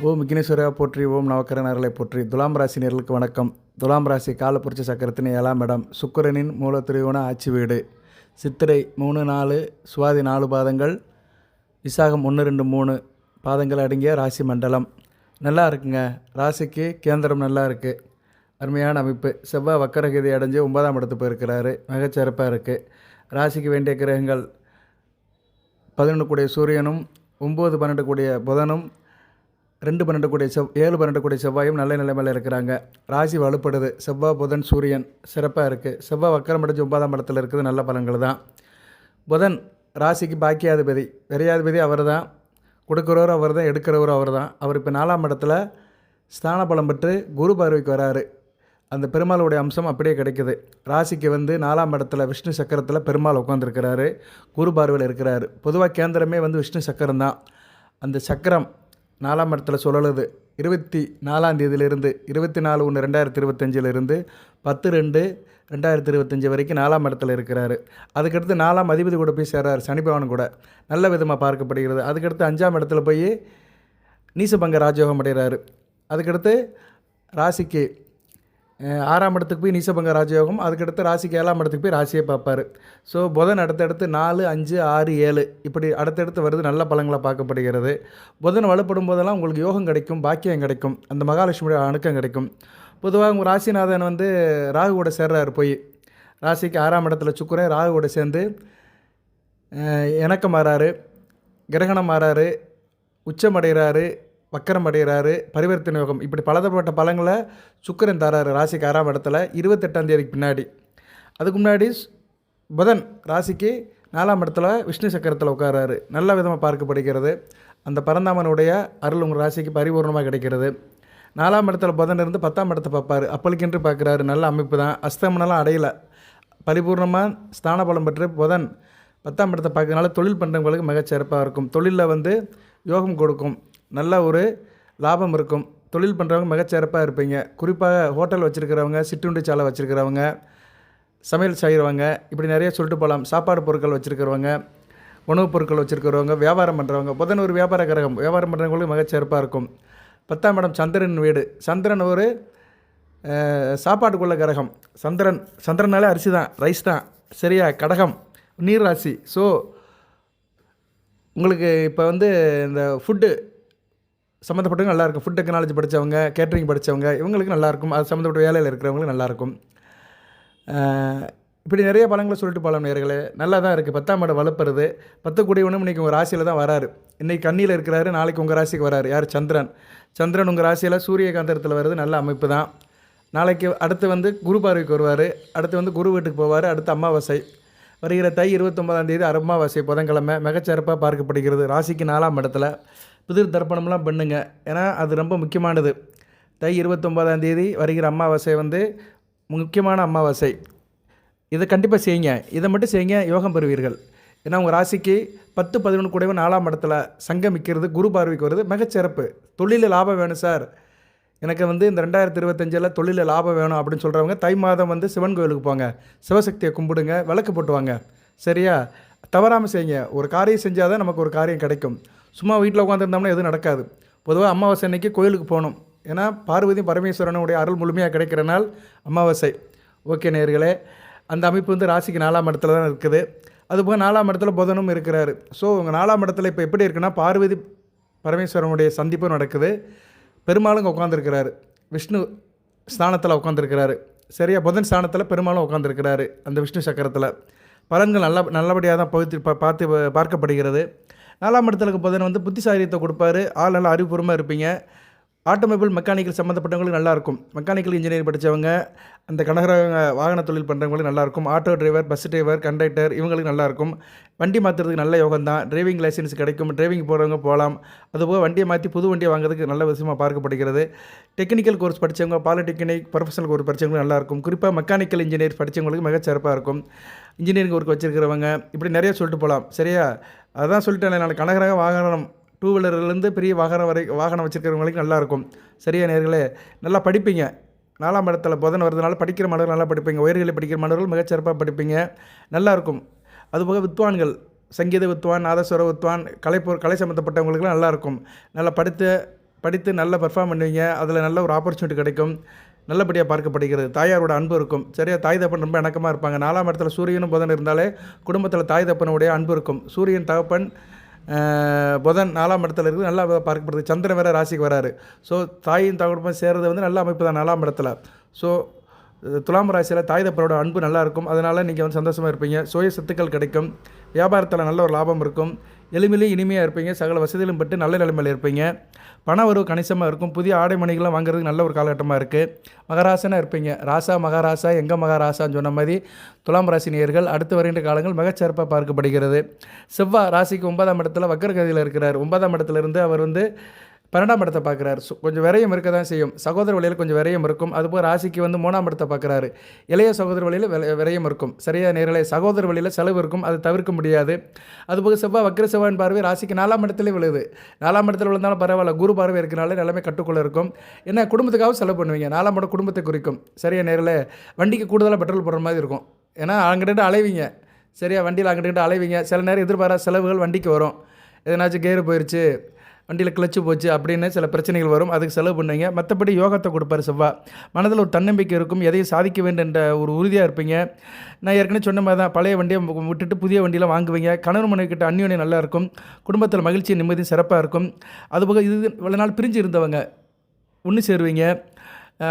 ஓம் விக்னேஸ்வரா போற்றி, ஓம் நவக்கரன் அருளை போற்றி. துலாம் ராசி நேர்களுக்கு வணக்கம். துலாம் ராசி காலப்புரட்சி சக்கரத்தின் 7ஆம் இடம், சுக்கிரனின் மூல திரிகோண ஆட்சி வீடு. சித்திரை 3, 4, சுவாதி 4 பாதங்கள், விசாகம் 1, 2, 3 பாதங்கள் அடங்கிய ராசி மண்டலம். நல்லா இருக்குங்க. ராசிக்கு கேந்திரம் நல்லா இருக்குது. அருமையான அமைப்பு. செவ்வாய் வக்கரகதி அடைஞ்சு 9ஆம் இடத்துக்கு போயிருக்கிறாரு. மிகச்சிறப்பாக இருக்குது. ராசிக்கு வேண்டிய கிரகங்கள் 11 கூடிய சூரியனும், 9, 12 கூடிய புதனும், 2, 12 கூடிய 7, 12 கூடிய செவ்வாயும் நல்ல நிலைமையில் இருக்கிறாங்க. ராசி வலுப்படுது. செவ்வாய், புதன், சூரியன் சிறப்பாக இருக்குது. செவ்வாய் வக்கரம் அடைஞ்சு 9ஆம் இடத்துல இருக்குது. நல்ல பலன்கள் தான். புதன் ராசிக்கு பாக்கியாதிபதி, விரையாதிபதி அவர் தான். கொடுக்குறவரும் அவர் தான், எடுக்கிறவரும் அவர் தான். அவர் இப்போ 4ஆம் இடத்துல ஸ்தான பலம் பெற்று குரு பார்வைக்கு வராரு. அந்த பெருமாளுடைய அம்சம் அப்படியே கிடைக்குது. ராசிக்கு 4ஆம் இடத்துல விஷ்ணு சக்கரத்தில் பெருமாள் உட்காந்துருக்கிறாரு. குரு பார்வையில் இருக்கிறாரு. பொதுவாக கேந்திரமே விஷ்ணு சக்கரம் தான். அந்த சக்கரம் 4ஆம் இடத்துல சுழலுது. 24ஆம் தேதியிலிருந்து 24/1/2025 10/2/2025 வரைக்கும் 4ஆம் இடத்துல இருக்கிறாரு. அதுக்கடுத்து 4ஆம் அதிபதி கூட போய் சேர்றாரு, சனி பகவான் கூட. நல்ல விதமாக பார்க்கப்படுகிறது. அதுக்கடுத்து 5ஆம் இடத்துல போய் நீசபங்க ராஜயோகம் அடைகிறாரு. அதுக்கடுத்து ராசிக்கு 6ஆம் இடத்துக்கு போய் நீசபங்க ராஜயோகம். அதுக்கடுத்து ராசிக்கு 7ஆம் இடத்துக்கு போய் ராசியை பார்ப்பார். ஸோ புதன் அடுத்தடுத்து 4, 5, 6, 7 இப்படி அடுத்தடுத்து வருது. நல்ல பலங்களாக பார்க்கப்படுகிறது. புதன் வலுப்படும் போதெல்லாம் உங்களுக்கு யோகம் கிடைக்கும், பாக்கியம் கிடைக்கும், அந்த மகாலட்சுமியோட அணுக்கம் கிடைக்கும். பொதுவாக உங்கள் ராசிநாதன் ராகு கூட சேர்றாரு. போய் ராசிக்கு 6ஆம் இடத்துல சுக்கிரன் ராகு கூட சேர்ந்து இணக்கம் மாறாரு, கிரகணம் மாறாரு, உச்சம் அடைகிறாரு, வக்கரம் அடைகிறாரு, பரிவர்த்தனை யோகம், இப்படி பலதரப்பட்ட பலங்களை சுக்கிரன் தராரு ராசிக்கு 6ஆம் இடத்துல 28ஆம் தேதிக்கு பின்னாடி. அதுக்கு முன்னாடி புதன் ராசிக்கு 4ஆம் இடத்துல விஷ்ணு சக்கரத்தில் உட்காராரு. நல்ல விதமாக பார்க்கப்படுகிறது. அந்த பரந்தாமனுடைய அருள் உங்கள் ராசிக்கு பரிபூர்ணமாக கிடைக்கிறது. 4ஆம் இடத்துல புதன் இருந்து 10ஆம் இடத்தை பார்ப்பார். அப்பளுக்கென்று பார்க்குறாரு. நல்ல அமைப்பு தான். அஸ்தமனெல்லாம் அடையலை. பரிபூர்ணமாக ஸ்தான பலம் பெற்று புதன் 10ஆம் இடத்தை பார்க்கறதுனால தொழில் பண்ணுறவங்களுக்கு மிகச்சிறப்பாக இருக்கும். தொழிலில் யோகம் கொடுக்கும். நல்ல ஒரு லாபம் இருக்கும். தொழில் பண்ணுறவங்க மிகச்சிறப்பாக இருப்பீங்க. குறிப்பாக ஹோட்டல் வச்சுருக்கிறவங்க, சிற்றுண்டி சாலை வச்சுருக்கிறவங்க, சமையல் செய்கிறவங்க, இப்படி நிறைய சொல்லிட்டு போகலாம். சாப்பாடு பொருட்கள் வச்சுருக்கிறவங்க, உணவுப் பொருட்கள் வச்சுருக்கிறவங்க, வியாபாரம் பண்ணுறவங்க. புதன் ஒரு வியாபார கிரகம். வியாபாரம் பண்ணுறவங்களுக்கு மிகச்சிறப்பாக இருக்கும். 10ஆம் இடம் சந்திரன் வீடு. சந்திரன் ஒரு சாப்பாட்டுக்குள்ள கிரகம். சந்திரனாலே அரிசி தான், ரைஸ் தான். சரியா? கடகம் நீர் ராசி. ஸோ உங்களுக்கு இப்போ இந்த ஃபுட்டு சம்மந்தப்பட்டவங்க நல்லாயிருக்கும். ஃபுட் டெக்னாலஜி படித்தவங்க, கேட்ரிங் படித்தவங்க, இவங்களுக்கு நல்லாயிருக்கும். அது சம்மந்தப்பட்ட வேலையில் இருக்கிறவங்களுக்கு நல்லாயிருக்கும். இப்படி நிறைய பலங்களை சொல்லிட்டு போகலாம் நேர்களே. நல்லா தான் இருக்குது. 10ஆம் இடம் வலுப்புறது. 10 கூடியவனும் இன்றைக்கி உங்கள் ராசியில் தான் வராரு. இன்றைக்கி கண்ணியில் இருக்கிறாரு, நாளைக்கு உங்கள் ராசிக்கு வராரு. யார்? சந்திரன் உங்கள் ராசியில் சூரியகாந்தரத்தில் வருது. நல்ல அமைப்பு தான். நாளைக்கு அடுத்து குரு பார்வைக்கு வருவார். அடுத்து குரு வீட்டுக்கு போவார். அடுத்து அமாவாசை வருகிற தை 29ஆம் தேதி அமாவாசை புதன்கிழமை மிகச்சிறப்பாக பார்க்கப்படுகிறது. ராசிக்கு 4ஆம் இடத்துல புதிர் தர்ப்பணம்லாம் பண்ணுங்க. ஏன்னா அது ரொம்ப முக்கியமானது. தை 29ஆம் தேதி வருகிற அமாவாசை முக்கியமான அமாவாசை. இதை கண்டிப்பாக செய்யுங்க. இதை மட்டும் செய்யுங்க, யோகம் பெறுவீர்கள். ஏன்னா உங்கள் ராசிக்கு 10, 11 கூடவே 4ஆம் இடத்துல சங்கமிக்கிறது, குரு பார்வைக்கு வருது. மிகச்சிறப்பு. தொழிலில் லாபம் வேணும் சார், எனக்கு இந்த 2025 தொழிலில் லாபம் வேணும் அப்படின்னு சொல்கிறவங்க தை மாதம் சிவன் கோயிலுக்கு போங்க, சிவசக்தியை கும்பிடுங்க, விளக்கு போட்டுவாங்க. சரியா? தவறாமல் செய்யுங்க. ஒரு காரியம் செஞ்சால் தான் நமக்கு ஒரு காரியம் கிடைக்கும். சும்மா வீட்டில் உட்காந்துருந்தோம்னா எதுவும் நடக்காது. பொதுவாக அமாவாசை அன்னைக்கு கோயிலுக்கு போகணும். ஏன்னா பார்வதி பரமேஸ்வரனுடைய அருள் முழுமையாக கிடைக்கிற நாள் அமாவாசை. ஓகே நேயர்களே, அந்த அமைப்பு ராசிக்கு 4ஆம் இடத்துல தான் இருக்குது. அதுபோக 4ஆம் இடத்துல புதனும் இருக்கிறாரு. ஸோ உங்கள் 4ஆம் இடத்துல இப்போ எப்படி இருக்குன்னா, பார்வதி பரமேஸ்வரனுடைய சந்திப்பும் நடக்குது. பெருமாளும் உட்காந்துருக்கிறாரு. விஷ்ணு ஸ்தானத்தில் உட்காந்துருக்கிறாரு. சரியா? புதன் ஸ்தானத்தில் பெருமாளும் உட்காந்துருக்கிறாரு. அந்த விஷ்ணு சக்கரத்தில் பலன்கள் நல்லபடியாக தான் பார்க்கப்படுகிறது. 4ஆம் இடத்துல புதன் புத்திசாலியத்தை கொடுப்பாரு. ஆள் நல்லா அறிவுபூர்வமாக இருப்பீங்க. ஆட்டோமொபைல் மெக்கானிக்கல் சம்மந்தப்பட்டவங்களுக்கு நல்லாயிருக்கும். மெக்கானிக்கல் இன்ஜினியரிங் படித்தவங்க, அந்த கனகரக வாகன தொழில் பண்ணுறவங்களுக்கு நல்லாயிருக்கும். Auto driver, bus driver, conductor இவங்களுக்கு நல்லாயிருக்கும். வண்டி மாற்றுறதுக்கு நல்ல யோகம் தான். டிரைவிங் லைசன்ஸ் கிடைக்கும். டிரைவிங் போகிறவங்க போகலாம். அதுபோக வண்டியை மாற்றி புது வண்டியை வாங்குறதுக்கு நல்ல விஷயமாக பார்க்கப்படுகிறது. டெக்னிக்கல் கோர்ஸ் படித்தவங்க, பாலிடெக்னிக், ப்ரொஃபஷனல் கோர்ஸ் படித்தவங்களுக்கு நல்லாயிருக்கும். குறிப்பாக மெக்கானிக்கல் இன்ஜினியர் படித்தவங்களுக்கு மிகச்சிறப்பாக இருக்கும். இன்ஜினியரிங் ஒர்க் வச்சுருக்கிறவங்க, இப்படி நிறைய சொல்லிட்டு போகலாம். சரியா? அதான் சொல்லிட்டேன் நான். கனகரக வாகனம், 2 வீலர்லேருந்து பெரிய வாகனம் வச்சுருக்கிறவங்களுக்கு நல்லாயிருக்கும். சரியா நேர்களே? நல்லா படிப்பீங்க. 4ஆம் இடத்துல புதன் வரதுனால படிக்கிற மாணவர்கள் நல்லா படிப்பீங்க. உயர்நிலை படிக்கிற மாணவர்கள் மிகச்சிறப்பாக படிப்பீங்க. நல்லாயிருக்கும். அதுபோக வித்வான்கள், சங்கீத வித்வான், நாதஸ்வர வித்வான், கலை சம்மந்தப்பட்டவங்களுக்குலாம் நல்லாயிருக்கும். நல்லா படித்த படித்து நல்ல பெர்ஃபார்ம் பண்ணுவீங்க. அதில் நல்ல ஒரு ஆப்பர்ச்சுனிட்டி கிடைக்கும். நல்லபடியாக பார்க்கப்படுகிறது. தாயாரோட அன்பு இருக்கும். சரியா, தாய் தகப்பன் ரொம்ப இணக்கமாக இருப்பாங்க. 4ஆம் இடத்துல சூரியனும் புதன் இருந்தாலே குடும்பத்தில் தாய் தகப்பனுடைய அன்பு இருக்கும். சூரியன் தகப்பன் புதன் 4ஆம் இடத்துல இருக்குது, நல்லா பார்க்கப்படுது. சந்திரன் வேறு ராசிக்கு வராரு. ஸோ தாயின் தகப்பன் சேர்றது வந்து நல்ல அமைப்பு தான் 4ஆம் இடத்துல. ஸோ துலாம் ராசியில் தாய் தகப்பனோட அன்பு நல்லாயிருக்கும். அதனால் நீங்கள் வந்து சந்தோஷமாக இருப்பீங்க. சுய சொத்துக்கள் கிடைக்கும். வியாபாரத்தில் நல்ல ஒரு லாபம் இருக்கும். எளிமையிலேயும் இனிமையாக இருப்பீங்க. சகல வசதியிலும் பட்டு நல்ல நிலைமையில் இருப்பீங்க. பண வரவு கணிசமாக இருக்கும். புதிய ஆடை மணிகள்லாம் வாங்குறதுக்கு நல்ல ஒரு காலகட்டமாக இருக்குது. மகராசனாக இருப்பீங்க. ராசா மகாராசா எங்கே மகாராசான்னு சொன்ன மாதிரி துலாம் ராசி நேயர்கள் அடுத்து வருகின்ற காலங்கள் மிகச்சிறப்பாக பார்க்கப்படுகிறது. செவ்வாய் ராசிக்கு 9ஆம் இடத்துல வக்கரகதியில் இருக்கிறார். 9ஆம் இடத்துல இருந்து அவர் வந்து 12ஆம் இடத்தை பார்க்குறாரு. கொஞ்சம் விரயம் இருக்க தான் செய்யும். சகோதர வழியில் கொஞ்சம் விரயம் இருக்கும். அதுபோல் ராசிக்கு வந்து 3ஆம் இடத்தை பார்க்குறாரு. இளைய சகோதர வழியில் விரயம் இருக்கும். சரியாக நேரில் சகோதர வழியில் செலவு இருக்கும். அது தவிர்க்க முடியாது. அதுபோக செவ்வாய் வக்கர செவ்வாயின் பார்வை ராசிக்கு 4ஆம் இடத்துல விழுது. 4ஆம் இடத்துல விழுந்தாலும் பரவாயில்ல, குரு பார்வை இருக்கிறனால எல்லாமே கட்டுக்குள்ளே இருக்கும். என்ன குடும்பத்துக்காக செலவு பண்ணுவீங்க. 4ஆம் இடம் குடும்பத்தை குறிக்கும். சரியாக நேரில் வண்டிக்கு கூடுதலாக பெட்ரோல் போடுற மாதிரி இருக்கும். ஏன்னா அங்கிட்ட அலைவீங்க. சரியா, வண்டியில் அங்கிட்ட அலைவீங்க. சில நேரம் எதிர்பாராத செலவுகள் வண்டிக்கு வரும். எதனாச்சும் கேரு போயிடுச்சு, வண்டியில் கிளச்சு போச்சு அப்படின்னு சில பிரச்சனைகள் வரும். அதுக்கு செலவு பண்ணுவீங்க. மற்றபடி யோகத்தை கொடுப்பார் செவ்வாய். மனதில் ஒரு தன்னம்பிக்கை இருக்கும். எதையும் சாதிக்க வேண்டும் என்ற ஒரு உறுதியாக இருப்பீங்க. நான் ஏற்கனவே சொன்ன மாதிரி தான், பழைய வண்டியை விட்டுட்டு புதிய வண்டியில் வாங்குவீங்க. கணவன் மனைவி கிட்ட அந்யோன்யம் நல்லா இருக்கும். குடும்பத்தில் மகிழ்ச்சி நிம்மதியும் சிறப்பாக இருக்கும். அதுபோக இது இவ்வளோ நாள் பிரிஞ்சு இருந்தவங்க ஒன்று சேருவீங்க.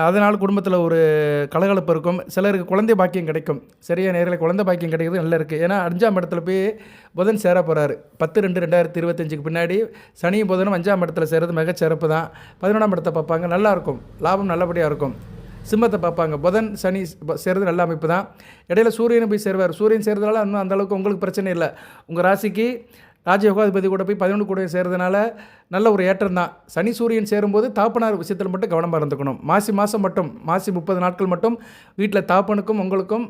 அதனால் குடும்பத்தில் ஒரு கலகலப்பு இருக்கும். சிலருக்கு குழந்தை பாக்கியம் கிடைக்கும். சரியாக நேரில் குழந்தை பாக்கியம் கிடைக்கிறது நல்லா இருக்குது. ஏன்னா 5ஆம் இடத்துல போய் புதன் சேர போகிறாரு. 10/2/2025 பின்னாடி சனியும் புதனும் 5ஆம் இடத்துல சேர்றது மிகச்சிறப்பு தான். 11ஆம் இடத்தை பார்ப்பாங்க, நல்லாயிருக்கும். லாபம் நல்லபடியாக இருக்கும். சிம்மத்தை பார்ப்பாங்க. புதன் சனி சேர்றது நல்ல அமைப்பு தான். இடையில சூரியனும் போய் சேருவார். சூரியன் சேர்றதுனால இன்னும் அந்தளவுக்கு உங்களுக்கு பிரச்சனை இல்லை. உங்கள் ராசிக்கு ராஜயோகாதிபதி கூட போய் 11 கூட சேர்றதுனால நல்ல ஒரு ஏற்றம் தான். சனி சூரியன் சேரும்போது தாப்பனார் விஷயத்தில் மட்டும் கவனமாக இருந்துக்கணும். மாதம் மட்டும் 30 நாட்கள் மட்டும் வீட்டில் தாப்பனுக்கும் உங்களுக்கும்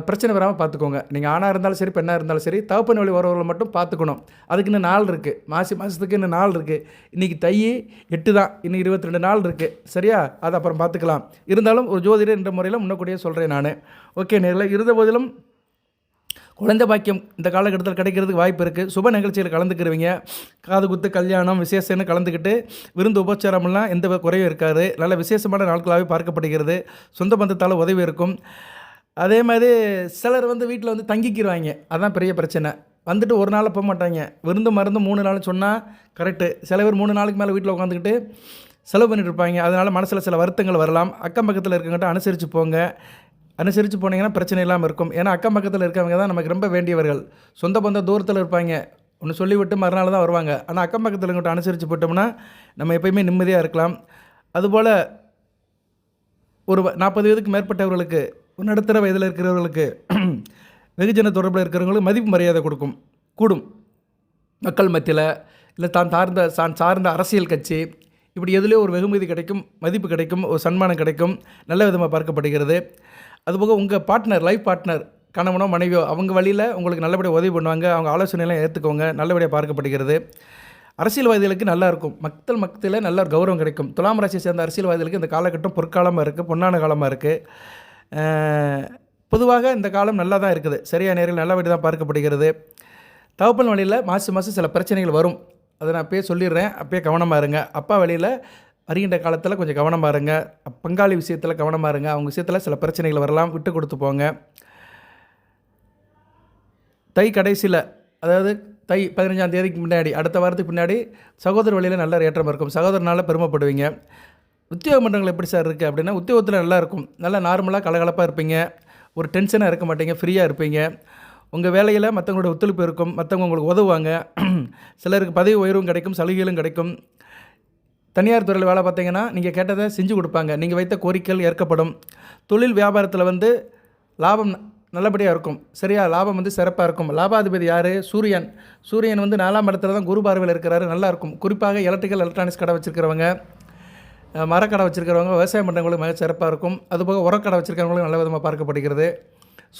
பிரச்சனை வராமல் பார்த்துக்கோங்க. நீங்கள் ஆணாக இருந்தாலும் சரி பெண்ணாக இருந்தாலும் சரி தாப்பன் வழி வரவர்களை மட்டும் பார்த்துக்கணும். அதுக்கு இன்னும் நாள் இருக்குது. மாதத்துக்கு இன்னும் நாள் இருக்குது. இன்றைக்கி தை 8 தான். இன்னும் 22 நாள் இருக்குது. சரியா, அது அப்புறம் பார்த்துக்கலாம். இருந்தாலும் ஒரு ஜோதிடர் என்ற முறையில் முன்னக்கூடியே சொல்கிறேன் நான். ஓகே நேரில் இருந்த போதிலும் குழந்தை பாக்கியம் இந்த காலகட்டத்தில் கிடைக்கிறதுக்கு வாய்ப்பு இருக்குது. சுப நிகழ்ச்சியில் கலந்துக்கிறவங்க, காது குத்து கல்யாணம் விசேஷம்னு கலந்துக்கிட்டு விருந்து உபச்சாரம்லாம் எந்த குறையும் இருக்காது. நல்ல விசேஷமான நாட்களாகவே பார்க்கப்படுகிறது. சொந்த பந்தத்தால் உதவி இருக்கும். அதே மாதிரி சிலர் வந்து வீட்டில் வந்து தங்கிக்கிடுவாங்க. அதுதான் பெரிய பிரச்சனை. வந்துட்டு ஒரு நாள் போக மாட்டாங்க. விருந்து மருந்து 3 நாள் சொன்னால் கரெக்டு. சில பேர் 3 நாளுக்கு மேலே வீட்டில் உட்காந்துக்கிட்டு செலவு பண்ணிட்டு இருப்பாங்க. அதனால் மனசில் சில வருத்தங்கள் வரலாம். அக்கம் பக்கத்தில் இருக்கவங்ககிட்ட அனுசரித்து போங்க. அனுசரித்து போனீங்கன்னா பிரச்சனை இல்லாமல் இருக்கும். ஏன்னா அக்கம் பக்கத்தில் இருக்கவங்க தான் நமக்கு ரொம்ப வேண்டியவர்கள். சொந்த பந்த தூரத்தில் இருப்பாங்க. ஒன்று சொல்லிவிட்டு மறுநாள் தான் வருவாங்க. ஆனால் அக்கம் பக்கத்தில் இருக்கவங்கள்ட்ட அனுசரித்து போட்டோம்னா நம்ம எப்போயுமே நிம்மதியாக இருக்கலாம். அதுபோல் ஒரு 40 வயதுக்கு மேற்பட்டவர்களுக்கு, நடுத்தர வயதில் இருக்கிறவர்களுக்கு, வெகுஜன தொடர்பில் இருக்கிறவங்களுக்கு மதிப்பு மரியாதை கூடும். மக்கள் மத்தியில் இல்லை தான் சார்ந்த அரசியல் கட்சி இப்படி எதுலேயோ ஒரு வெகுமதி கிடைக்கும், மதிப்பு கிடைக்கும், ஒரு சன்மானம் கிடைக்கும். நல்ல விதமாக பார்க்கப்படுகிறது. அதுபோக உங்கள் பார்ட்னர், லைஃப் பார்ட்னர், கணவனோ மனைவியோ அவங்க வழியில் உங்களுக்கு நல்லபடியாக உதவி பண்ணுவாங்க. அவங்க ஆலோசனையெல்லாம் ஏற்றுக்கோங்க. நல்லபடியாக பார்க்கப்படுகிறது. அரசியல்வாதிகளுக்கு நல்லாயிருக்கும். மக்கள் மத்தியில் நல்ல ஒரு கௌரவம் கிடைக்கும். துலாம் ராசியை சேர்ந்த அரசியல்வாதிகளுக்கு இந்த காலகட்டம் பொற்காலமாக இருக்குது, பொன்னான காலமாக இருக்குது. பொதுவாக இந்த காலம் நல்லா தான் இருக்குது. சரியாக நேரில் நல்லபடி தான் பார்க்கப்படுகிறது. தகப்பன் வழியில் மாதம் சில பிரச்சனைகள் வரும். அதை நான் அப்பயே சொல்லிடுறேன். அப்பயே கவனமாக இருங்க. அப்பா வழியில் வருகின்ற காலத்தில் கொஞ்சம் கவனமாக இருங்க. பங்காளி விஷயத்தில் கவனமாக இருங்க. அவங்க விஷயத்தில் சில பிரச்சனைகள் வரலாம். விட்டு கொடுத்து போங்க. தை கடைசியில், அதாவது தை 15ஆம் தேதிக்கு முன்னாடி, அடுத்த வாரத்துக்கு பின்னாடி சகோதர வழியில் நல்ல ஏற்றம் இருக்கும். சகோதரனால் பெருமைப்படுவீங்க. உத்தியோக மன்றங்கள் எப்படி சார் இருக்குது அப்படின்னா, உத்தியோகத்தில் நல்லாயிருக்கும். நல்லா நார்மலாக கலகலப்பாக இருப்பீங்க. ஒரு டென்ஷனாக இருக்க மாட்டீங்க. ஃப்ரீயாக இருப்பீங்க. உங்கள் வேலையில் மற்றவங்களோட ஒத்துழைப்பு இருக்கும். மற்றவங்க உங்களுக்கு உதவுவாங்க. சிலருக்கு பதவி உயர்வும் கிடைக்கும், சலுகைகளும் கிடைக்கும். தனியார் துறையில் வேலை பார்த்தீங்கன்னா நீங்கள் கேட்டதை செஞ்சு கொடுப்பாங்க. நீங்கள் வைத்த கோரிக்கைகள் ஏற்கப்படும். தொழில் வியாபாரத்தில் வந்து லாபம் நல்லபடியாக இருக்கும். சரியா, லாபம் வந்து சிறப்பாக இருக்கும். லாபாதிபதி யார்? சூரியன் வந்து 4ஆம் இடத்துல தான் குரு பார்வையில் இருக்கிறாரு. நல்லாயிருக்கும். குறிப்பாக எலக்ட்ரானிக்ஸ் கடை வச்சுருக்கிறவங்க, மரக்கடை வச்சுருக்கிறவங்க, விவசாயம் பண்ணுறவங்களுக்கு மிக சிறப்பாக இருக்கும். அதுபோக உரக்கடை வச்சுருக்கிறவங்களும் நல்ல விதமாக பார்க்கப்படுகிறது.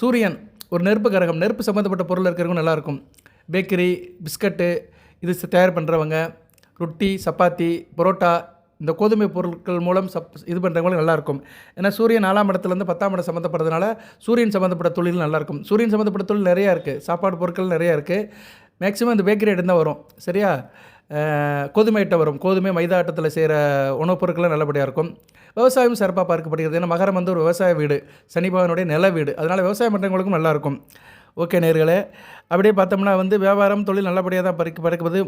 சூரியன் ஒரு நெருப்பு கிரகம். நெருப்பு சம்மந்தப்பட்ட பொருள் இருக்கிறவங்க நல்லாயிருக்கும். பேக்கரி, பிஸ்கட்டு இது தயார் பண்ணுறவங்க, ரொட்டி, சப்பாத்தி, பரோட்டா, இந்த கோதுமை பொருட்கள் மூலம் இது பண்ணுறவங்களும் நல்லாயிருக்கும். ஏன்னா சூரியன் 4ஆம் இடத்துலேருந்து 10ஆம் இடம் சம்மந்தப்படுறதுனால சூரியன் சம்மந்தப்பட்ட தொழில் நல்லாயிருக்கும். சூரியன் சம்மந்தப்பட்ட தொழில் நிறையா இருக்குது. சாப்பாடு பொருட்கள் நிறையா இருக்குது. மேக்ஸிமம் இந்த பேக்கரி ஐட்டம் தான் வரும். சரியா, கோதுமை அட்டை வரும். கோதுமை மைதா ஆட்டத்தில் செய்கிற உணவுப் பொருட்கள்லாம் நல்லபடியாக இருக்கும். விவசாயம் சிறப்பாக பார்க்கப்படுகிறது. ஏன்னா மகரம் வந்து ஒரு விவசாய வீடு, சனி பகவானுடைய நில வீடு. அதனால் விவசாயம் பண்ணுறவங்களுக்கும் நல்லாயிருக்கும். ஓகே நேயர்களே, அப்படியே பார்த்தோம்னா வந்து வியாபாரம் தொழில் நல்லபடியாக தான் பறக்குது.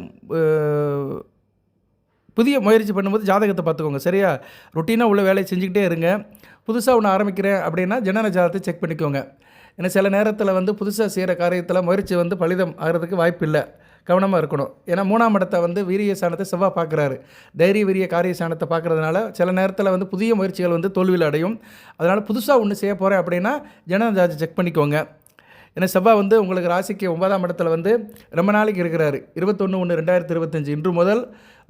புதிய முயற்சி பண்ணும்போது ஜாதகத்தை பார்த்துக்கோங்க. சரியா, ரொட்டீனாக உள்ள வேலையை செஞ்சுக்கிட்டே இருங்க. புதுசாக ஒன்று ஆரம்பிக்கிறேன் அப்படின்னா ஜனன ஜாதகத்தை செக் பண்ணிக்கோங்க. ஏன்னா சில நேரத்தில் வந்து புதுசாக செய்கிற காரியத்தில் முயற்சி வந்து பலிதம் ஆகிறதுக்கு வாய்ப்பு இல்லை. கவனமாக இருக்கணும். ஏன்னா 3ஆம் இடத்தை வந்து வீரிய சாணத்தை செவ்வாய் பார்க்குறாரு. தைரிய வீரிய காரிய சாணத்தை பார்க்குறதுனால சில நேரத்தில் வந்து புதிய முயற்சிகள் வந்து தோல்வியில் அடையும். அதனால் புதுசாக ஒன்று செய்ய போகிறேன் அப்படின்னா ஜனன ஜாதகத்தை செக் பண்ணிக்கோங்க. ஏன்னா செவ்வாய் வந்து உங்களுக்கு ராசிக்கு 9ஆம் இடத்துல வந்து ரொம்ப நாளைக்கு இருக்கிறாரு. 21/1/2025 இன்று முதல்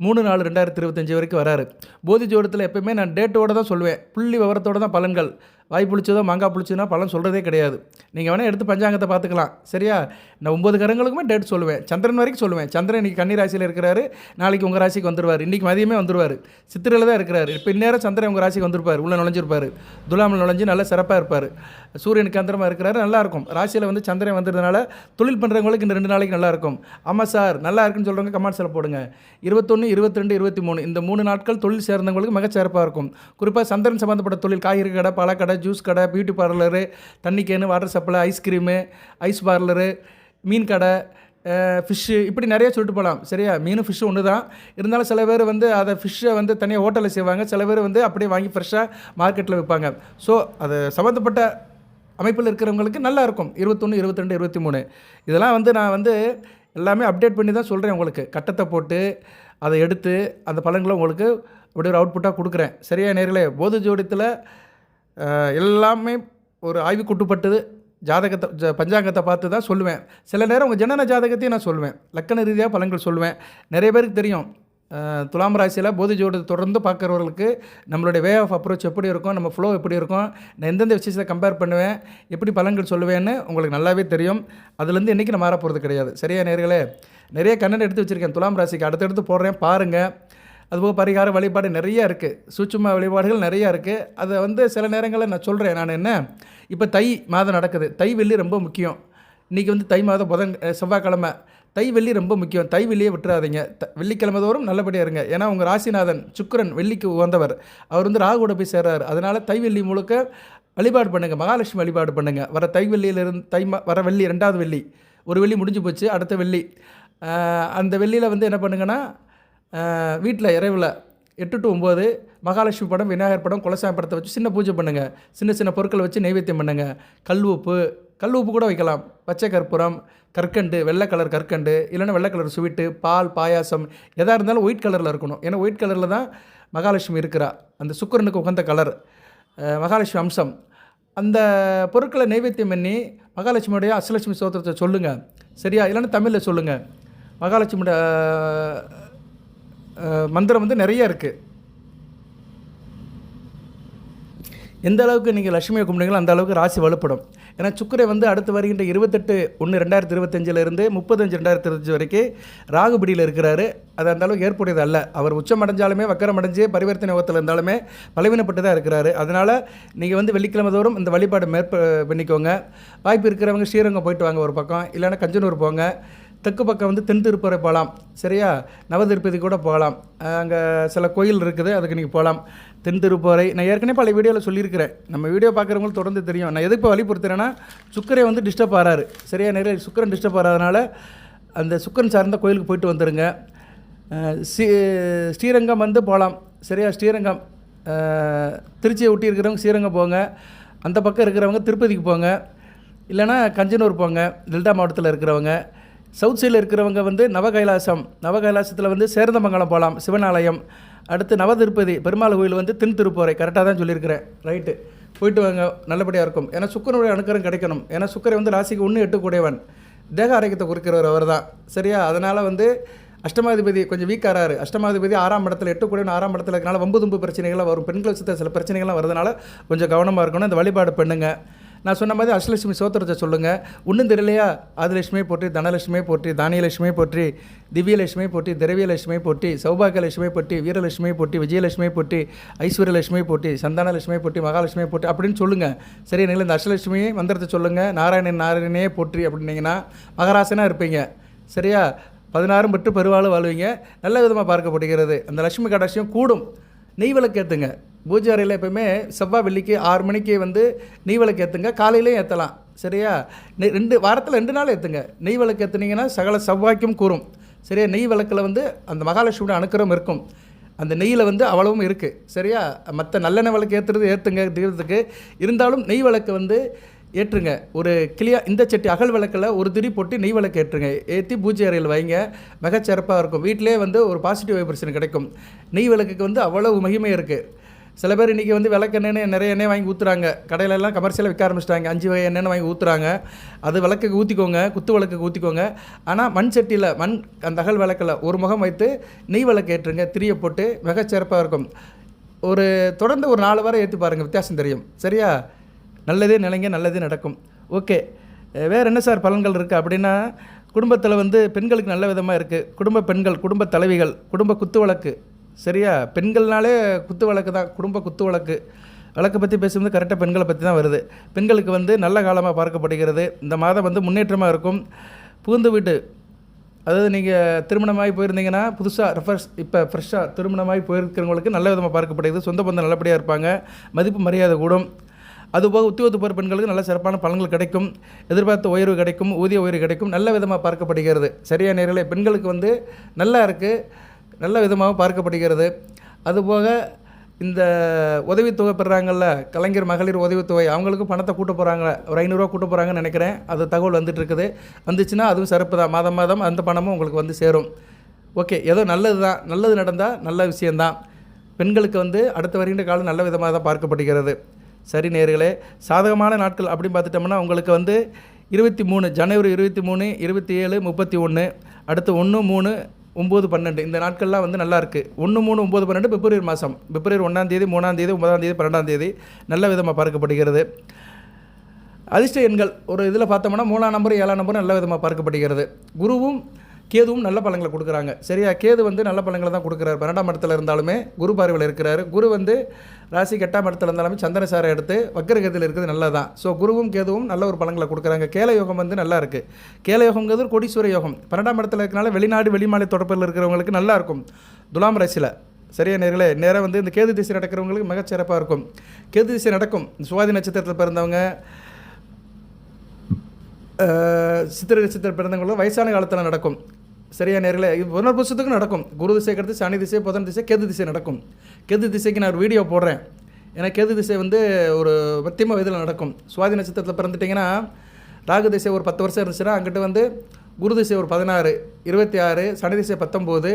3/4/2025 வரைக்கும் வராரு. போதி ஜோடத்தில் எப்போயுமே நான் டேட்டோடு தான் சொல்லுவேன். புள்ளி விவரத்தோடு தான் பலன்கள். வாய் புளிச்சதோ மாங்காய் புளிச்சதுன்னா பலன் சொல்கிறதே கிடையாது. நீங்கள் வேணால் எடுத்து பஞ்சாங்கத்தை பார்த்துக்கலாம். சரியா, நான் 9 கிரகங்களுக்குமே டேட் சொல்லுவேன். சந்திரன் வரைக்கும் சொல்லுவேன். சந்திரன் இன்றைக்கி கன்னி ராசியில் இருக்கிறாரு, நாளைக்கு உங்கள் ராசிக்கு வந்துடுவார். இன்றைக்கி மதியமே வந்துடுவார். சித்திரையில் தான் இருக்கிறாரு. இப்போ இந்நேரம் சந்திரன் உங்கள் ராசிக்கு வந்திருப்பார், உள்ளே நுழைஞ்சிருப்பார். துலாமில் நுழைஞ்சு நல்லா சிறப்பாக இருப்பார். சூரியனுக்கு அந்தரமாக இருக்கிறாரு, நல்லாயிருக்கும். ராசியில் வந்து சந்திரன் வந்ததுனால தொழில் பண்ணுறவங்களுக்கு இந்த 2 நாளைக்கு நல்லாயிருக்கும். ஆமாம் சார் நல்லா இருக்குன்னு சொல்கிறவங்க கமெண்ட்ஸில் போடுங்க. 21, 22, 23 இந்த 3 நாட்கள் தொழில் சேர்ந்தவங்களுக்கு மிகச்சிறப்பாக இருக்கும். குறிப்பாக சந்திரன் சம்மந்தப்பட்ட தொழில், காய்கறி கடை, பழக்கடை, ஜூஸ் கடை, பியூட்டி பார்லரு, தண்ணி can, water supply, ice cream, ice parlour, மீன் கடை, ஃபிஷ்ஷு, இப்படி நிறைய சொல்லிட்டு போகலாம். சரியா, மீனும் ஃபிஷ்ஷு ஒன்று தான். இருந்தாலும் சில பேர் வந்து அதை ஃபிஷ்ஷை வந்து தனியாக ஹோட்டலில் செய்வாங்க. சில பேர் வந்து அப்படியே வாங்கி ஃப்ரெஷ்ஷாக மார்க்கெட்டில் விற்பாங்க. ஸோ அது சம்மந்தப்பட்ட அமைப்பில் இருக்கிறவங்களுக்கு நல்லாயிருக்கும். 21, 22, 23 இதெல்லாம் வந்து நான் வந்து எல்லாமே அப்டேட் பண்ணி தான் சொல்கிறேன். உங்களுக்கு கட்டத்தை போட்டு அதை எடுத்து அந்த பலன்களை உங்களுக்கு அப்படி ஒரு அவுட்புட்டாக கொடுக்குறேன். சரியா நேர்களே, போதி ஜோடியத்தில் எல்லாமே ஒரு ஆய்வுக்குட்பட்டது. ஜாதகத்தை பஞ்சாங்கத்தை பார்த்து தான் சொல்லுவேன். சில நேரம் உங்கள் ஜனன ஜாதகத்தையும் நான் சொல்லுவேன். லக்கண ரீதியாக பலன்கள் சொல்லுவேன். நிறைய பேருக்கு தெரியும், துலாம் ராசியில் போதி ஜோடியத்தை தொடர்ந்து பார்க்குறவர்களுக்கு நம்மளுடைய வே ஆஃப் அப்ரோச் எப்படி இருக்கும், நம்ம ஃப்ளோ எப்படி இருக்கும், நான் எந்தெந்த விஷயத்தை கம்பேர் பண்ணுவேன், எப்படி பலன்கள் சொல்லுவேன்னு உங்களுக்கு நல்லாவே தெரியும். அதுலேருந்து இன்றைக்கி நான் மாற போகிறது கிடையாது. சரியா நேர்களே, நிறைய கண்ணன் எடுத்து வச்சுருக்கேன் துலாம் ராசிக்கு, அடுத்தடுத்து போடுறேன் பாருங்கள். அதுபோக பரிகார வழிபாடு நிறையா இருக்குது, சூட்சும வழிபாடுகள் நிறையா இருக்குது. அதை வந்து சில நேரங்களில் நான் சொல்கிறேன். நான் என்ன, இப்போ தை மாதம் நடக்குது. தை வெள்ளி ரொம்ப முக்கியம். இன்றைக்கி வந்து தை மாதம் செவ்வாய்க்கிழமை. தை வெள்ளி ரொம்ப முக்கியம். தை வெள்ளியை விட்டுறாதீங்க. வெள்ளிக்கிழமை தோறும் நல்லபடியாக இருங்க. ஏன்னா உங்கள் ராசிநாதன் சுக்கிரன் வெள்ளிக்கு உகந்தவர். அவர் வந்து ராகுவோட போய் சேர்றாரு. அதனால் தை வெள்ளி முழுக்க வழிபாடு பண்ணுங்கள். மகாலட்சுமி வழிபாடு பண்ணுங்கள். வர தை வெள்ளியிலிருந்து வர வெள்ளி 2வது வெள்ளி, ஒரு வெள்ளி முடிஞ்சு போச்சு, அடுத்த வெள்ளி. அந்த வெள்ளியில் வந்து என்ன பண்ணுங்கன்னா, வீட்டில் இரவில் 8 to 9 மகாலட்சுமி படம், விநாயகர் படம், குலசாமி படத்தை வச்சு சின்ன பூஜை பண்ணுங்கள். சின்ன சின்ன பொருட்களை வச்சு நைவேத்தியம் பண்ணுங்கள். கல் உப்பு கூட வைக்கலாம். பச்சை கற்பூரம், கற்கண்டு, வெள்ளை கலர் கற்கண்டு, இல்லைன்னா வெள்ளை கலர் ஸ்வீட்டு, பால், பாயாசம், எதாக இருந்தாலும் ஒயிட் கலரில் இருக்கணும். ஏன்னா ஒயிட் கலரில் தான் மகாலட்சுமி இருக்கிறா. அந்த சுக்கிரனுக்கு உகந்த கலர், மகாலட்சுமி அம்சம். அந்த பொருட்களை நைவேத்தியம் பண்ணி மகாலட்சுமியுடைய அஷ்டலட்சுமி ஸ்தோத்திரத்தை சொல்லுங்கள். சரியா, இல்லைன்னா தமிழில் சொல்லுங்கள். மகாலட்சுமியோட மந்திரம் வந்து நிறைய இருக்குது. எந்த அளவுக்கு நீங்கள் லட்சுமியை கும்பிடுங்களோ அந்த அளவுக்கு ராசி வலுப்படும். ஏன்னா சுக்கிரன் வந்து அடுத்து வருகின்ற 28/1/2025 30/5/2025 வரைக்கும் ராகுபிடியில் இருக்கிறாரு. அது அந்த அளவுக்கு ஏற்புடையது அல்ல. அவர் உச்சம் அடைஞ்சாலுமே, வக்கரம் அடைஞ்சு பரிவர்த்தனை யோகத்தில் இருந்தாலுமே பலவீனப்பட்டு தான் இருக்கிறாரு. அதனால் நீங்கள் வந்து வெள்ளிக்கிழமை தோறும் இந்த வழிபாடு பண்ணிக்கோங்க. வாய்ப்பு இருக்கிறவங்க ஸ்ரீரங்கம் போயிட்டு வாங்க ஒரு பக்கம், இல்லைன்னா கஞ்சனூர் போங்க. தெற்கு பக்கம் வந்து தென் திருப்பறை போகலாம். சரியா, நவதிருப்பதி கூட போகலாம். அங்கே சில கோயில் இருக்குது, அதுக்கு நீங்கள் போகலாம். தென் திருப்பறை நான் ஏற்கனவே பல வீடியோவில் சொல்லியிருக்கிறேன். நம்ம வீடியோ பார்க்குறவங்களுக்கு தொடர்ந்து தெரியும். நான் எதுக்கு வழிபடுத்துகிறேன்னா, சுக்கிரன் வந்து டிஸ்டர்ப் ஆகிறாரு. சரியா, நிறைய சுக்கிரன் டிஸ்டர்ப் ஆகிறதுனால அந்த சுக்கிரன் சார்ந்த கோயிலுக்கு போயிட்டு வந்துடுங்க. ஸ்ரீரங்கம் வந்து போகலாம். சரியா, ஸ்ரீரங்கம் திருச்சியை ஒட்டி இருக்கிறவங்க ஸ்ரீரங்கம் போங்க. அந்த பக்கம் இருக்கிறவங்க திருப்பதிக்கு போங்க, இல்லைன்னா கஞ்சனூர் போங்க. டெல்டா மாவட்டத்தில் இருக்கிறவங்க. சவுத் சைடில் இருக்கிறவங்க வந்து நவகைலாசத்தில் வந்து சேரந்தமங்கலம் போகலாம், சிவன் ஆலயம். அடுத்து நவதிருப்பதி பெருமாள் கோயில் வந்து தென் திருப்பறை. கரெக்டாக தான் சொல்லியிருக்கிறேன், ரைட்டு. போயிட்டு வாங்க, நல்லபடியாக இருக்கும். ஏன்னா சுக்கிரனுடைய அனுக்கிரகம் கிடைக்கணும். ஏன்னா சுக்கிரன் வந்து ராசிக்கு 1, 8 கூடியவன், தேக ஆரோக்கியத்தை குறிக்கிறவர் அவர் தான். சரியா, அதனால் வந்து அஷ்டமாதிபதி கொஞ்சம் வீக்காராரு. அஷ்டமாதிபதி 6ஆம் இடத்துல, 8 கூடியவன் 6ஆம் இடத்துல இருக்கனால வம்பு தும்பு பிரச்சனைகள்லாம் வரும். பெண்கள் சுத்த சில பிரச்சனைகள்லாம் வரதுனால கொஞ்சம் கவனமாக இருக்கணும். இந்த வழிபாடு பண்ணுங்கள். நான் சொன்ன மாதிரி அஷ்டலட்சுமி ஸ்தோத்திரத்தை சொல்லுங்கள். ஒன்றும் தெரியலையா, ஆதிலட்சுமியை போற்றி, தனலட்சுமியை போற்றி, தானியலட்சுமியை போற்றி, திவ்யலட்சுமியை போற்றி, திரவியலட்சுமியை போற்றி, சௌபாகியலட்சுமியை போற்றி, வீரலட்சுமியை போற்றி, விஜயலட்சுமியை போற்றி, ஐஸ்வர்யலட்சுமியை போற்றி, சந்தானலட்சுமியை போற்றி, மகாலட்சுமியை போற்றி அப்படின்னு சொல்லுங்கள். சரி, நீங்கள் இந்த அஷ்டலட்சுமி மந்திரத்தை சொல்லுங்கள். நாராயணனே போற்றி அப்படின்னீங்கன்னா மகராசனாக இருப்பீங்க. சரியா, 16 பெற்று பெருவாழ்வு வாழ்வீங்க. நல்ல விதமாக பார்க்கப்படுகிறது. அந்த லட்சுமி கடாட்சியம் கூடும். நெய் விளக்கு ஏற்றுங்க. பூஜை அறையில் எப்போயுமே செவ்வாய் வெள்ளிக்கு 6 மணிக்கு வந்து நெய் விளக்கு ஏற்றுங்க. காலையிலையும் ஏற்றலாம். சரியா? வாரத்தில் 2 நாள் ஏற்றுங்க. நெய் விளக்கு ஏற்றுனீங்கன்னா சகல செவ்வாய்க்கும் கூறும். சரியா? நெய் விளக்கில் வந்து அந்த மகாலட்சுமியோட அனுக்கிரகம் இருக்கும். அந்த நெய்யில் வந்து அவ்வளவும் இருக்குது. சரியா? மற்ற நல்லெண்ணெய் விளக்கு ஏற்றுங்க தீர்த்துக்கு. இருந்தாலும் நெய் விளக்கு வந்து ஏற்றுங்க. ஒரு இந்த சட்டி அகல் விளக்கில் ஒரு திரி போட்டு நெய் விளக்கு ஏற்றுங்க. ஏற்றி பூஜை அறையில் வைங்க. மிகச்சிறப்பாக இருக்கும். வீட்டிலே வந்து ஒரு பாசிட்டிவ் வைப்ரேஷன் கிடைக்கும். நெய் விளக்குக்கு வந்து அவ்வளவு மகிமை இருக்குது. சில பேர் இன்றைக்கி வந்து விளக்கெண்ணெய்னு நிறைய எண்ணெய் வாங்கி ஊற்றுறாங்க. கடையிலெல்லாம் கமர்ஷியலாக விற்க ஆரம்பிச்சிட்டாங்க. 5 வகை எண்ணெய் வாங்கி ஊற்றுறாங்க. அது விளக்குக்கு ஊற்றிக்கோங்க, குத்து விளக்குக்கு ஊற்றிக்கோங்க. ஆனால் மண் சட்டியில் அந்த அகல் விளக்கில் ஒரு முகம் வைத்து நெய் விளக்கு ஏற்றுங்க. திரியை போட்டு மிகச்சிறப்பாக இருக்கும். தொடர்ந்து ஒரு 4 வாரம் ஏற்றி பாருங்கள், வித்தியாசம் தெரியும். சரியா? நல்லதே நிலைங்க, நல்லதே நடக்கும். ஓகே, வேறு என்ன சார் பலன்கள் இருக்குது அப்படின்னா, குடும்பத்தில் வந்து பெண்களுக்கு நல்ல விதமாக இருக்குது. குடும்ப பெண்கள், குடும்ப தலைவிகள், குடும்ப குத்து வழக்கு. சரியா? பெண்கள்னாலே குத்து வழக்கு தான். குடும்ப குத்து வழக்கு வழக்கை பற்றி பேசும்போது கரெக்டாக பெண்களை பற்றி தான் வருது. பெண்களுக்கு வந்து நல்ல காலமாக பார்க்கப்படுகிறது. இந்த மாதம் வந்து முன்னேற்றமாக இருக்கும். புகுந்து வீட்டு, அதாவது நீங்கள் திருமணமாகி போயிருந்தீங்கன்னா புதுசாக இப்போ ஃப்ரெஷ்ஷாக திருமணமாகி போயிருக்கிறவங்களுக்கு நல்ல விதமாக பார்க்கப்படுகிறது. சொந்த பந்தம் நல்லபடியாக இருப்பாங்க. மதிப்பு மரியாதை கூடும். அதுபோக உத்தியோகத்து போகிற பெண்களுக்கு நல்ல சிறப்பான பலன்கள் கிடைக்கும். எதிர்பார்த்த உயர்வு கிடைக்கும். ஊதிய உயர்வு கிடைக்கும். நல்ல விதமாக பார்க்கப்படுகிறது. சரியான நேரில் பெண்களுக்கு வந்து நல்லா இருக்குது. நல்ல விதமாக பார்க்கப்படுகிறது. அதுபோக இந்த உதவித்தொகை பெறுறாங்கள்ல, கலைஞர் மகளிர் உதவித்தொகை, அவங்களுக்கும் பணத்தை கூட்ட போகிறாங்க. ஒரு 500 ரூபா கூட்ட போகிறாங்கன்னு நினைக்கிறேன். அது தகவல் வந்துட்டுருக்குது. வந்துச்சுன்னா அதுவும் சிறப்பு தான். மாதம் மாதம் அந்த பணமும் உங்களுக்கு வந்து சேரும். ஓகே, ஏதோ நல்லது தான். நல்லது நடந்தால் நல்ல விஷயந்தான். பெண்களுக்கு வந்து அடுத்த வருகின்ற காலம் நல்ல விதமாக தான் பார்க்கப்படுகிறது. சரி நேயர்களே, சாதகமான நாட்கள் அப்படின்னு பார்த்துட்டோம்னா உங்களுக்கு வந்து 23 ஜனவரி 23, 27, 31, அடுத்து 1, 3, 9, 12 இந்த நாட்கள்லாம் வந்து நல்லாயிருக்கு. 1, 3, 9, 12 பிப்ரவரி மாதம். பிப்ரவரி 1ஆம் தேதி, 3ஆம் தேதி, 9ஆம் தேதி, 12ஆம் தேதி நல்ல விதமாக பார்க்கப்படுகிறது. அதிர்ஷ்ட எண்கள் ஒரு இதில் பார்த்தோம்னா 3ஆம் நம்பர், 7ஆம் நம்பர் நல்ல விதமாக பார்க்கப்படுகிறது. குருவும் கேதுவும் நல்ல பலன்களை கொடுக்குறாங்க. சரியா? கேது வந்து நல்ல பலன்களை தான் கொடுக்குறாரு. 12ஆம் இடத்துல இருந்தாலுமே குரு பார்வையில் இருக்கிறாரு. குரு வந்து ராசிக்கு 8ஆம் இடத்துல இருந்தாலுமே சந்திர சாரை எடுத்து வக்கரகத்தில் இருக்கிறது நல்லது தான். ஸோ குருவும் கேதுவும் நல்ல ஒரு பலன்களை கொடுக்குறாங்க. கேல யோகம் வந்து நல்லா இருக்குது. கேல யோகங்கிறது கோடீஸ்வர யோகம். 12ஆம் இடத்துல இருக்கனால வெளிநாடு வெளிமாநில தொடர்பில் இருக்கிறவங்களுக்கு நல்லா இருக்கும். துலாம் ராசியில். சரியா நேர்களே, நேராக வந்து இந்த கேது திசை நடக்கிறவங்களுக்கு மிகச்சிறப்பாக இருக்கும். கேது திசை நடக்கும். சுவாதி நட்சத்திரத்தில் பிறந்தவங்க, சித்திரை நட்சத்திரம் பிறந்தவங்களும் வயசான காலத்தில் நடக்கும். சரியா நேர்களே, புனர்பூசத்துக்கும் நடக்கும். குரு திசை கிடைத்து சனி திசை, புதன் திசை, கேது திசை நடக்கும். கேது திசைக்கு நான் ஒரு வீடியோ போடுறேன். ஏன்னா கேது திசை வந்து ஒரு மத்தியம வயதில் நடக்கும். சுவாதி நட்சத்திரத்தில் பிறந்துட்டிங்கன்னா ராகு திசை ஒரு 10 வருஷம் இருந்துச்சுன்னா அங்கிட்டு வந்து குரு திசை ஒரு 16, 26, சனி திசை 19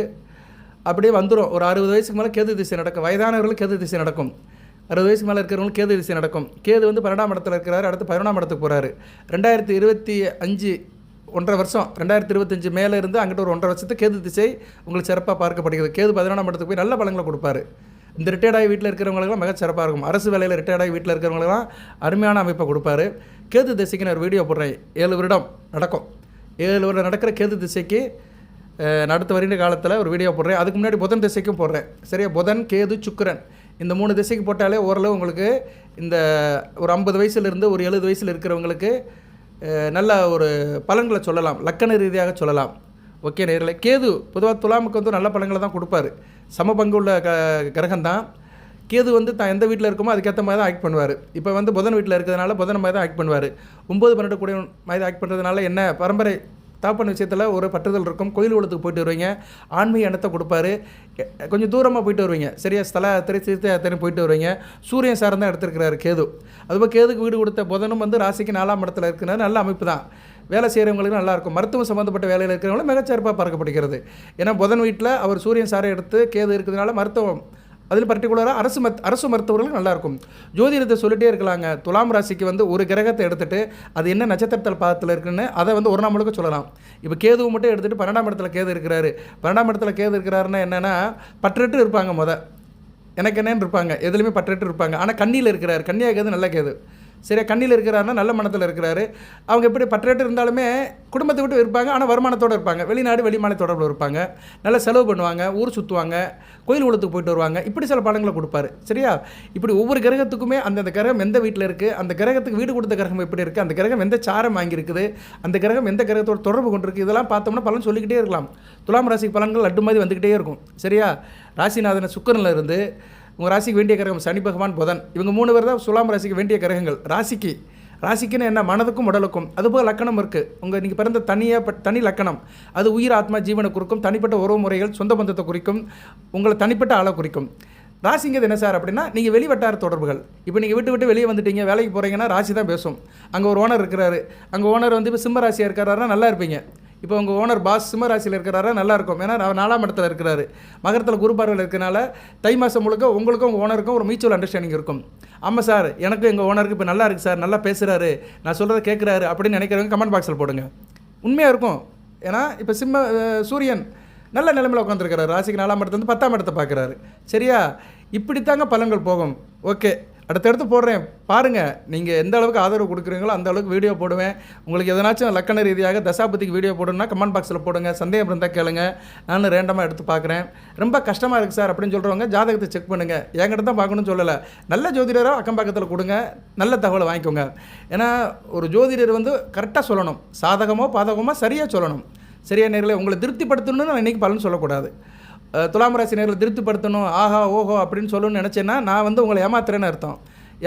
அப்படியே வந்துடும். ஒரு 60 வயசுக்கு மேலே கேது திசை நடக்கும். வயதானவர்களுக்கு கேது திசை நடக்கும். 60 வயசுக்கு மேலே இருக்கிறவங்களுக்கு கேது திசை நடக்கும். கேது வந்து 12ஆம் இடத்துல இருக்கிறாரு. அடுத்து 11ஆம் இடத்துக்கு போகிறாரு. 2025 1.5 வருஷம், 2025 மேலே இருந்து அங்கிட்ட ஒரு 1.5 வருஷத்துக்கு கேது திசை உங்களுக்கு சிறப்பாக பார்க்கப்படுகிறது. கேது 11ஆம் இடத்துக்கு போய் நல்ல பலன்களை கொடுப்பாரு. இந்த ரிட்டையர்டாகி வீட்டில் இருக்கிறவங்களுக்குலாம் மிக சிறப்பாக இருக்கும். அரசு வேலையில் ரிட்டையர்டாகி வீட்டில் இருக்கிறவங்களுக்குலாம் அருமையான அமைப்பை கொடுப்பாரு. கேது திசைக்கு நான் ஒரு வீடியோ போடுறேன். 7 வருடம் நடக்கும். 7 வருடம் நடக்கிற கேது திசைக்கு அடுத்த வருகின்ற காலத்தில் ஒரு வீடியோ போடுறேன். அதுக்கு முன்னாடி புதன் திசைக்கும் போடுறேன். சரியா? புதன், கேது, சுக்கிரன் இந்த 3 திசைக்கு போட்டாலே ஓரளவு உங்களுக்கு இந்த ஒரு 50 வயசுலேருந்து ஒரு 70 வயசில் இருக்கிறவங்களுக்கு நல்ல ஒரு பலன்களை சொல்லலாம். லக்கண ரீதியாக சொல்லலாம். ஓகே நேரில் கேது பொதுவாக துலாமுக்கு வந்து நல்ல பலன்களை தான் கொடுப்பாரு. சம பங்கு உள்ள கிரகம் தான். கேது வந்து தான் எந்த வீட்டில் இருக்குமோ அதுக்கேற்ற மாதிரி தான் ஆக்ட் பண்ணுவார். இப்போ வந்து புதன் வீட்டில் இருக்கிறதுனால புதன் மாதிரி தான் ஆக்ட் பண்ணுவார். 9, 12 கூட மாதிரி ஆக்ட் பண்ணுறதுனால என்ன பரம்பரை தாப்பன் விஷயத்தில் ஒரு பற்றுதல் இருக்கும். கோயில் குளத்துக்கு போயிட்டு வருவீங்க. ஆன்மீக எண்ணத்தை கொடுப்பாரு. கொஞ்சம் தூரமாக போயிட்டு வருவீங்க. சரியா? ஸ்தல யாத்திரை, தீர்த்த யாத்திரை போயிட்டு வருவீங்க. சூரியன் சாரம் தான் எடுத்துருக்கிறாரு கேது. அதுபோல் கேதுக்கு வீடு கொடுத்த புதனும் வந்து ராசிக்கு 4ஆம் இடத்துல இருக்கிறது நல்ல அமைப்பு தான். வேலை செய்கிறவங்களுக்கு நல்லாயிருக்கும். மருத்துவம் சம்மந்தப்பட்ட வேலையில் இருக்கிறவங்களும் மிகச்சிறப்பாக பார்க்கப்படுகிறது. ஏன்னா புதன் வீட்டில் அவர் சூரியன் சாரை எடுத்து கேது இருக்கிறதுனால மருத்துவம் அதில் பர்டிகுலராக அரசு மருத்துவர்களுக்கு நல்லாயிருக்கும். ஜோதிடத்தை சொல்லிகிட்டே இருக்கலாங்க. துலாம் ராசிக்கு வந்து ஒரு கிரகத்தை எடுத்துகிட்டு அது என்ன நட்சத்திரத்தில் பாதத்தில் இருக்குன்னு அதை வந்து ஒரு நாள் முழுக்க சொல்லலாம். இப்போ கேதுவை மட்டும் எடுத்துகிட்டு 12ஆம் இடத்துல கேது இருக்கிறாரு. 12ஆம் இடத்துல கேது இருக்கிறாருன்னா என்னென்னா பற்றட்டு இருப்பாங்க. எனக்கு என்னன்னு இருப்பாங்க. எதுலையுமே பற்றட்டு இருப்பாங்க. ஆனால் கண்ணியில் இருக்கிறார். கன்னியா கேது நல்ல கேது. சரியா, கண்ணியில் இருக்கிறாருன்னா நல்ல மனத்தில் இருக்கிறாரு. அவங்க எப்படி பற்றேட்டு இருந்தாலுமே குடும்பத்தை விட்டு இருப்பாங்க, ஆனால் வருமானத்தோடு இருப்பாங்க. வெளிநாடு வெளிமாநில தொடர்பில் இருப்பாங்க, நல்லா செலவு பண்ணுவாங்க, ஊர் சுற்றுவாங்க, கோயில் குளத்துக்கு போயிட்டு வருவாங்க. இப்படி சில பலன்களை கொடுப்பாரு. சரியா, இப்படி ஒவ்வொரு கிரகத்துக்குமே அந்தந்த கிரகம் எந்த வீட்டில் இருக்குது, அந்த கிரகத்துக்கு வீடு கொடுத்த கிரகம் எப்படி இருக்குது, அந்த கிரகம் எந்த சாரம் வாங்கியிருக்குது, அந்த கிரகம் எந்த கிரகத்தோட தொடர்பு கொண்டிருக்கு, இதெல்லாம் பார்த்தோம்னா பலன் சொல்லிக்கிட்டே இருக்கலாம். துலாம் ராசிக்கு பலன்கள் லட்டு மாதிரி வந்துக்கிட்டே இருக்கும். சரியா, ராசிநாதன சுக்கிரனில் இருந்து உங்கள் ராசிக்கு வேண்டிய கிரகம் சனி பகவான் புதன், இவங்க 3 பேர் தான் துலாம் ராசிக்கு வேண்டிய கிரகங்கள். ராசிக்குன்னு என்ன, மனதுக்கும் உடலுக்கும். அதுபோல் லக்கணம் இருக்குது. நீங்கள் பிறந்த தனி லக்கணம், அது உயிர் ஆத்மா ஜீவனை குறிக்கும், தனிப்பட்ட உறவு முறைகள் சொந்த பந்தத்தை குறிக்கும், உங்களை தனிப்பட்ட ஆளை குறிக்கும். ராசிங்கிறது என்ன சார் அப்படின்னா, நீங்கள் வெளிவட்டார தொடர்புகள். இப்போ நீங்கள் விட்டு வெளியே வந்துட்டீங்க, வேலைக்கு போகிறீங்கன்னா ராசி தான் பேசும். அங்கே ஒரு ஓனர் இருக்கிறாரு, அங்கே ஓனர் வந்து இப்போ சிம்ம ராசியாக இருக்கிறாருன்னா நல்லா இருப்பீங்க. இப்போ உங்கள் ஓனர் பாஸ் சிம்ம ராசியில் இருக்கிறாரா நல்லாயிருக்கும், ஏன்னா 4ஆம் இடத்துல இருக்கிறாரு. மகரத்தில் குரு பார்வையில் இருக்கிறனால தை மாதம் முழுக்க உங்களுக்கும் உங்கள் ஓனருக்கும் ஒரு மியூச்சுவல் அண்டர்ஸ்டாண்டிங் இருக்கும். ஆமாம் சார், எனக்கும் எங்கள் ஓனருக்கு இப்போ நல்லா இருக்குது சார், நல்லா பேசுகிறாரு, நான் சொல்கிறத கேட்குறாரு அப்படின்னு நினைக்கிறவங்க கமெண்ட் பாக்ஸில் போடுங்க. உண்மையாக இருக்கும். ஏன்னா இப்போ சூரியன் நல்ல நிலைமையில் உட்காந்துருக்கிறாரு, ராசிக்கு 4ஆம் இடத்துல வந்து 10ஆம் இடத்தை பார்க்குறாரு. சரியா, இப்படித்தாங்க பலன்கள் போகும். ஓகே, அடுத்தடுத்து போடுறேன் பாருங்கள். நீங்கள் எந்த அளவுக்கு ஆதரவு கொடுக்குறீங்களோ அந்த அளவுக்கு வீடியோ போடுவேன். உங்களுக்கு எதனாச்சும் லக்கண ரீதியாக தசாபதிக்கு வீடியோ போடணும்னா கமெண்ட் பாக்ஸில் போடுங்க. சந்தேகம் இருந்தால் கேளுங்க, நான் ரேண்டமாக எடுத்து பார்க்குறேன். ரொம்ப கஷ்டமாக இருக்குது சார் அப்படின்னு சொல்கிறவங்க ஜாதகத்தை செக் பண்ணுங்கள். என்கிட்ட தான் பார்க்கணும்னு சொல்லலை, நல்ல ஜோதிடராக அக்கம் பக்கத்தில் கொடுங்க, நல்ல தகவலை வாங்கிக்கோங்க. ஏன்னா ஒரு ஜோதிடர் வந்து கரெக்டாக சொல்லணும், சாதகமோ பாதகமோ சரியாக சொல்லணும். சரியா நேரில் உங்களை திருப்திப்படுத்தணும்னு நான் இன்றைக்கி பலன் சொல்லக்கூடாது. துலாம் ராசி நேரில் திருப்திப்படுத்தணும், ஆஹா ஓஹோ அப்படின்னு சொல்லணும்னு நினச்சேன்னா நான் வந்து உங்களை ஏமாத்துறேன்னு அர்த்தம்.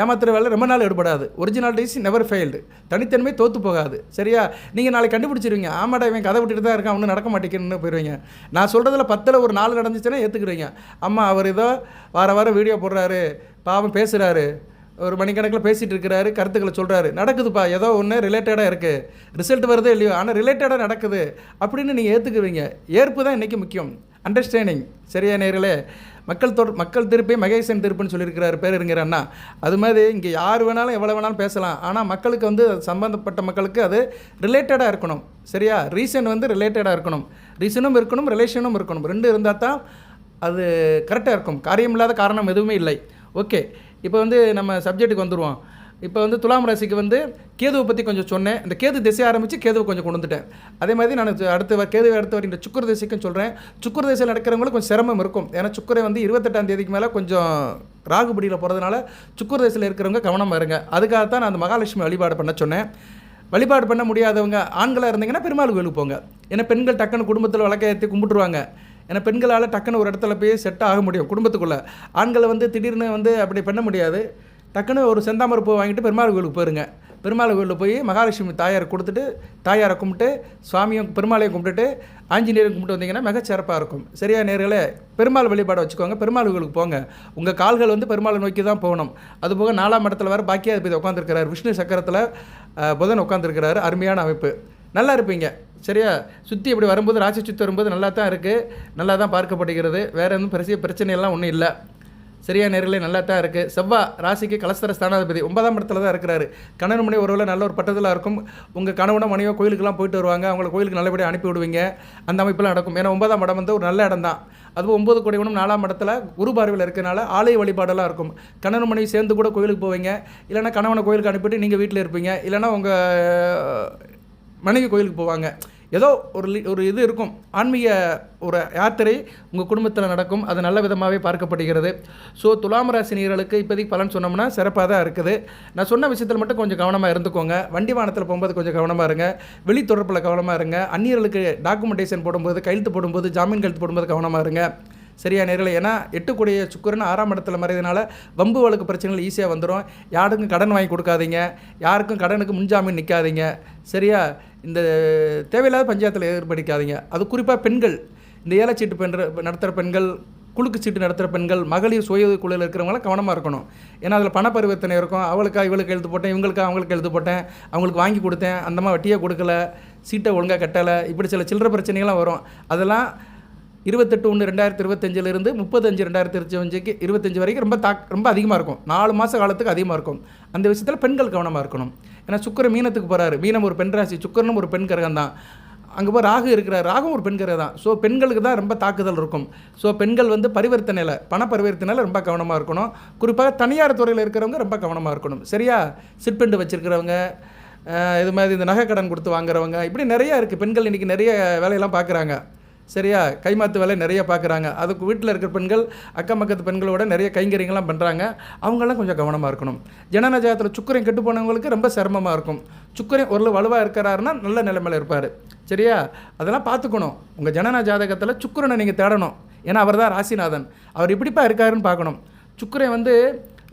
ஏமாத்துற வேலை ரொம்ப நாள் எடுபடாது. ஒரிஜினாலிட்டிஸ் நெவர் ஃபெயில்டு, தனித்தன்மை தோற்று போகாது. சரியா, நீங்கள் நாளைக்கு கண்டுபிடிச்சிருவீங்க, ஆமாடா இவன் கதை விட்டுட்டு தான் இருக்கான், ஒன்றும் நடக்க மாட்டேங்குன்னு போயிடுவீங்க. நான் சொல்கிறதுல 10ல் ஒரு 4 நடந்துச்சுன்னா ஏற்றுக்குறீங்க. அம்மா அவர் ஏதோ வாரம் வீடியோ போடுறாரு, பாவம் பேசுகிறாரு, ஒரு மணிக்கணக்கில் பேசிகிட்டு இருக்கிறாரு, கருத்துக்களை சொல்கிறாரு, நடக்குதுப்பா, ஏதோ ஒன்று ரிலேட்டடாக இருக்குது, ரிசல்ட் வருதோ இல்லையோ ஆனால் ரிலேட்டடாக நடக்குது அப்படின்னு நீங்கள் ஏற்றுக்குவீங்க. ஏற்பு தான் இன்றைக்கி முக்கியம், அண்டர்ஸ்டாண்டிங். சரியா நேரில் மக்கள் திருப்பி மகேசன் திருப்புன்னு சொல்லியிருக்கிறாரு பேரறிஞர் அண்ணா. அது மாதிரி இங்கே யார் வேணாலும் எவ்வளோ வேணாலும் பேசலாம், ஆனால் மக்களுக்கு வந்து சம்மந்தப்பட்ட மக்களுக்கு அது ரிலேட்டடாக இருக்கணும். சரியா, ரீசன் வந்து ரிலேட்டடாக இருக்கணும், ரீசனும் இருக்கணும், ரிலேஷனும் இருக்கணும். 2 இருந்தால் தான் அது கரெக்டாக இருக்கும். காரியம் இல்லாத காரணம் எதுவுமே இல்லை. ஓகே, இப்போ வந்து நம்ம சப்ஜெக்ட்டுக்கு வந்துடுவோம். இப்போ வந்து துலாம் ராசிக்கு வந்து கேதுவை பற்றி கொஞ்சம் சொன்னேன். இந்த கேது திசை ஆரம்பித்து கேதுவை கொஞ்சம் கொண்டு வந்துட்டேன். அதே மாதிரி நான் கேதுவை அடுத்து வருகின்ற சுக்கர திசைக்கும் சொல்கிறேன். சுக்கர திசையில் நடக்கிறவங்களுக்கு கொஞ்சம் சிரமம் இருக்கும். ஏன்னா சுக்கரை வந்து 28ஆம் தேதிக்கு மேலே கொஞ்சம் ராகுபடியில் போகிறதுனால சுக்கர திசையில் இருக்கிறவங்க கவனமாக இருங்க. அதுக்காகத்தான் நான் அந்த மகாலட்சுமி வழிபாடு பண்ண சொன்னேன். வழிபாடு பண்ண முடியாதவங்க ஆண்களாக இருந்தீங்கன்னா பெருமாள் கோயிலுக்கு போங்க. ஏன்னா பெண்கள் டக்குன்னு குடும்பத்தில் விளக்க ஏற்றி கும்பிட்டுருவாங்க. ஏன்னா பெண்களால் டக்குன்னு ஒரு இடத்துல போய் செட் ஆக முடியும் குடும்பத்துக்குள்ளே. ஆண்களை வந்து திடீர்னு வந்து அப்படி பண்ண முடியாது. டக்குன்னு ஒரு செந்தாமரை பூ வாங்கிட்டு பெருமாள் கோயிலுக்கு போயிருங்க. பெருமாள் கோயிலில் போய் மகாலட்சுமி தாயாரை கொடுத்துட்டு தாயாரை கும்பிட்டு சுவாமியும் பெருமாளையும் கும்பிட்டுட்டு ஆஞ்சநேயரையும் கும்பிட்டு வந்தீங்கன்னா மிகச்சிறப்பாக இருக்கும். சரியா நேர்களே, பெருமாள் வழிபாடு வச்சுக்கோங்க, பெருமாள் கோயிலுக்கு போங்க. உங்கள் கால்கள் வந்து பெருமாளை நோக்கி தான் போகணும். அதுபோக 4ஆம் இடத்துல வர பாக்கியாதிபதி உட்காந்துருக்கிறார், விஷ்ணு சக்கரத்தில் புதன் உட்காந்துருக்கிறாரு. அருமையான அமைப்பு, நல்லா இருப்பீங்க. சரியா, சுற்றி இப்படி வரும்போது ராசி சுற்றி வரும்போது நல்லா தான் இருக்குது, நல்லா தான் பார்க்கப்படுகிறது. வேறு எதுவும் பிரச்சனையெல்லாம் ஒன்றும் இல்லை. சரியா நேரிலே நல்லா தான் இருக்குது. செவ்வாய் ராசிக்கு கலஸ்தர ஸ்தானாதிபதி 9ஆம் இடத்துல தான் இருக்கிறாரு. கணவன் மணி ஒருவேளை நல்ல ஒரு பட்டத்தில் இருக்கும். உங்கள் கணவனோ மனையோ கோயிலுக்கெல்லாம் போயிட்டு வருவாங்க, அவங்களை கோயிலுக்கு நல்லபடியாக அனுப்பி விடுவீங்க. அந்த அமைப்பெல்லாம் நடக்கும். ஏன்னா 9ஆம் இடம் வந்து ஒரு நல்ல இடம் தான். அதுவும் 9 கோடி 4ஆம் இடத்துல குரு பார்வையில் இருக்கிறனால ஆலய வழிபாடெல்லாம் இருக்கும். கணவன் மனைவி சேர்ந்து கூட கோயிலுக்கு போவீங்க. இல்லைனா கணவனை கோயிலுக்கு அனுப்பிட்டு நீங்கள் வீட்டில் இருப்பீங்க. இல்லைனா உங்கள் மனைவி கோயிலுக்கு போவாங்க. ஏதோ ஒரு இது இருக்கும், ஆன்மீக ஒரு யாத்திரை உங்கள் குடும்பத்தில் நடக்கும். அது நல்ல விதமாகவே பார்க்கப்படுகிறது. ஸோ துலாம் ராசி நேயர்களுக்கு இப்போதைக்கு பலன் சொன்னோம்னா சிறப்பாக தான் இருக்குது. நான் சொன்ன விஷயத்தில் மட்டும் கொஞ்சம் கவனமாக இருந்துக்கோங்க. வண்டி வாகனத்தில் போகும்போது கொஞ்சம் கவனமாக இருங்க. வெளி தொடர்பில் கவனமாக இருங்க. அந்நியர்களுக்கு டாக்குமெண்டேஷன் போடும்போது, கையெழுத்து போடும்போது, ஜாமீன் கையெழுத்து போடும்போது கவனமாக இருங்க. சரியா நேரில், ஏன்னா 8 கூடிய சுக்கிரன் 6ஆம் இடத்துல மறையதுனால வம்பு வழக்கு பிரச்சனைகள் ஈஸியாக வந்துடும். யாருக்கும் கடன் வாங்கி கொடுக்காதீங்க, யாருக்கும் கடனுக்கு முன்ஜாமீன் நிற்காதீங்க. சரியா, இந்த தேவையில்லாத பஞ்சாயத்தில் ஏற்படுத்தாதீங்க. அது குறிப்பாக பெண்கள், இந்த ஏலச்சீட்டு நடத்துகிற பெண்கள், குழுக்கு சீட்டு நடத்துகிற பெண்கள், மகளிர் சுய குழுவில் இருக்கிறவங்களாம் கவனமாக இருக்கணும். ஏன்னா அதில் பண பரிவர்த்தனை இருக்கும். அவளுக்காக இவளுக்கு எழுத்து போட்டேன், இவங்களுக்காக அவங்களுக்கு எழுத்து போட்டேன், அவங்களுக்கு வாங்கி கொடுத்தேன், அந்தமாக வட்டியாக கொடுக்கல, சீட்டை ஒழுங்காக கட்டலை, இப்படி சில சில்லற பிரச்சனைகள்லாம் வரும். அதெல்லாம் 28/1/2025 30/5/2025 25 வரைக்கும் ரொம்ப அதிகமாக இருக்கும். 4 மாத காலத்துக்கு அதிகமாக இருக்கும். அந்த விஷயத்தில் பெண்கள் கவனமாக இருக்கணும். ஏன்னா சுக்கிரன் மீனத்துக்கு போகிறாரு. மீனம் ஒரு பெண் ராசி, சுக்கிரனும் ஒரு பெண் கிரகம் தான். அங்கே போய் ராகு இருக்கிறார். ராகும் ஒரு பெண் கிரகம் தான். ஸோ பெண்களுக்கு தான் ரொம்ப தாக்குதல் இருக்கும். ஸோ பெண்கள் வந்து பரிவர்த்தனையில் பண பரிவர்த்தனையில் ரொம்ப கவனமாக இருக்கணும். குறிப்பாக தனியார் துறையில் இருக்கிறவங்க ரொம்ப கவனமாக இருக்கணும். சரியா? சிட்பண்டு வச்சுருக்கிறவங்க, இது மாதிரி இந்த நகை கடன் கொடுத்து வாங்குறவங்க, இப்படி நிறையா இருக்குது. பெண்கள் இன்றைக்கி நிறைய வேலையெல்லாம் பார்க்குறாங்க. சரியா? கைமாத்து வேலை நிறைய பார்க்குறாங்க. அதுக்கு வீட்டில் இருக்கிற பெண்கள் அக்கம் பக்கத்து பெண்களோட நிறைய கைங்கரியங்கள்லாம் பண்ணுறாங்க. அவங்களாம் கொஞ்சம் கவனமாக இருக்கணும். ஜனன ஜாதகத்தில் சுக்கிரன் கெட்டு போனவங்களுக்கு ரொம்ப சிரமமாக இருக்கும். சுக்கிரன் ஒரு வலுவாக இருக்கிறாருன்னா நல்ல நிலைமையில் இருப்பார். சரியா? அதெல்லாம் பார்த்துக்கணும். உங்கள் ஜனன ஜாதகத்தில் சுக்கிரனை நீங்கள் தேடணும். ஏன்னா அவர் தான் ராசிநாதன். அவர் இப்படிப்பா இருக்காருன்னு பார்க்கணும். சுக்கிரன் வந்து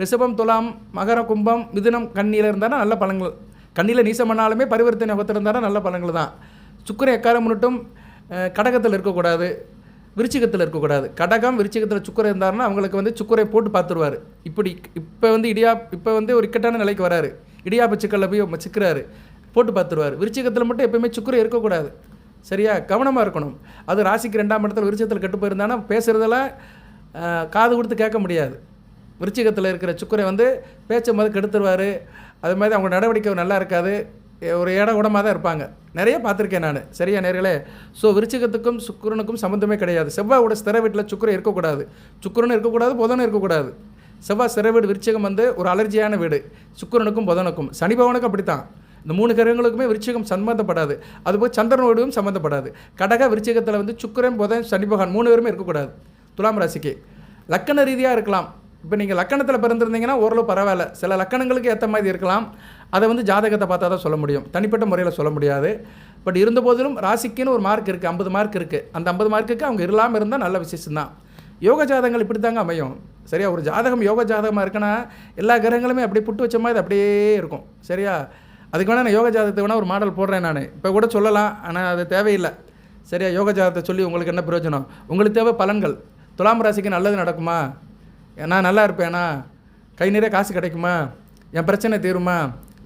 ரிஷபம், துலாம், மகரம், கும்பம், மிதுனம், கன்னியில் இருந்தாலும் நல்ல பலன்கள். கண்ணியில் நீசம் பண்ணாலுமே பரிவர்த்தனை ஒத்திருந்தாலும் நல்ல பலன்கள் தான். சுக்கிரன் எக்காரம் முன்னிட்டும் கடகத்தில் இருக்கக்கூடாது, விருச்சிகத்தில் இருக்கக்கூடாது. கடகம் விருச்சிகத்தில் சுக்கிரன் இருந்தாருன்னா அவங்களுக்கு வந்து சுக்கிரை போட்டு பார்த்துருவார். இப்போ வந்து ஒரு இக்கட்டான நிலைக்கு வராரு. இடியாப்ப சிக்கலில் போய் சிக்கிறாரு, போட்டு பார்த்துருவார். விருச்சிகத்தில் மட்டும் எப்போயுமே சுக்கிரை இருக்கக்கூடாது. சரியா? கவனமாக இருக்கணும். அது ராசிக்கு 2ஆம் இடத்துல விருச்சிகத்தில் கெட்டு போயிருந்தானா பேசுகிறதெல்லாம் காது கொடுத்து கேட்க முடியாது. விருச்சிகத்தில் இருக்கிற சுக்கிரை வந்து பேச்சை மாதிரி கெடுத்துருவார். அது மாதிரி அவங்க நடவடிக்கை நல்லா இருக்காது. ஒரு இடமா தான் இருப்பாங்க. நிறைய பார்த்துருக்கேன் நான். சரியா நேர்களே? ஸோ விருச்சிகத்துக்கும் சுக்கிரனுக்கும் சம்மந்தமே கிடையாது. செவ்வாயோட ஸ்திர வீட்டில் சுக்கிரன் இருக்கக்கூடாது. சுக்கிரனும் இருக்கக்கூடாது, புதனும் இருக்கக்கூடாது. செவ்வாய் ஸ்திர வீடு விருச்சிகம் வந்து ஒரு அலர்ஜியான வீடு. சுக்கிரனுக்கும் புதனுக்கும், சனி பகவானுக்கும் அப்படித்தான். இந்த 3 கிரகங்களுக்குமே விருச்சிகம் சம்மந்தப்படாது. அதுபோல் சந்திரனோடும் சம்மந்தப்படாது. கடக விருச்சிகத்தில் வந்து சுக்கிரன், புதன், சனி பகவான் 3 பேருமே இருக்கக்கூடாது. துலாம் ராசிக்கு லக்கண ரீதியாக இருக்கலாம். இப்போ நீங்கள் லக்கணத்தில் பிறந்திருந்தீங்கன்னா ஓரளவு பரவாயில்ல. சில லக்கணங்களுக்கு ஏற்ற மாதிரி இருக்கலாம். அதை வந்து ஜாதகத்தை பார்த்தா தான் சொல்ல முடியும். தனிப்பட்ட முறையில் சொல்ல முடியாது. பட் இருந்த போதிலும் ராசிக்குன்னு ஒரு மார்க் இருக்குது, 50 மார்க் இருக்குது. அந்த 50 மார்க்குக்கு அவங்க இல்லாமல் இருந்தால் நல்ல விசேஷம்தான். யோக ஜாதகங்கள் இப்படி தாங்க அமையும். சரியா? ஒரு ஜாதகம் யோக ஜாதகமாக இருக்குன்னா எல்லா கிரகங்களுமே அப்படியே புட்டு வச்ச மாதிரி அப்படியே இருக்கும். சரியா? அதுக்கு வேணால் நான் யோக ஜாதகத்தை வேணால் ஒரு மாடல் போடுறேன். நான் இப்போ கூட சொல்லலாம், ஆனால் அது தேவையில்லை. சரியா? யோக ஜாதகத்தை சொல்லி உங்களுக்கு என்ன பிரயோஜனம்? உங்களுக்கு தேவை பலன்கள். துலாம் ராசிக்கு நல்லது நடக்குமா? நான் நல்லா இருப்பேனா? கை நிறைய காசு கிடைக்குமா? என் பிரச்சனை தீருமா?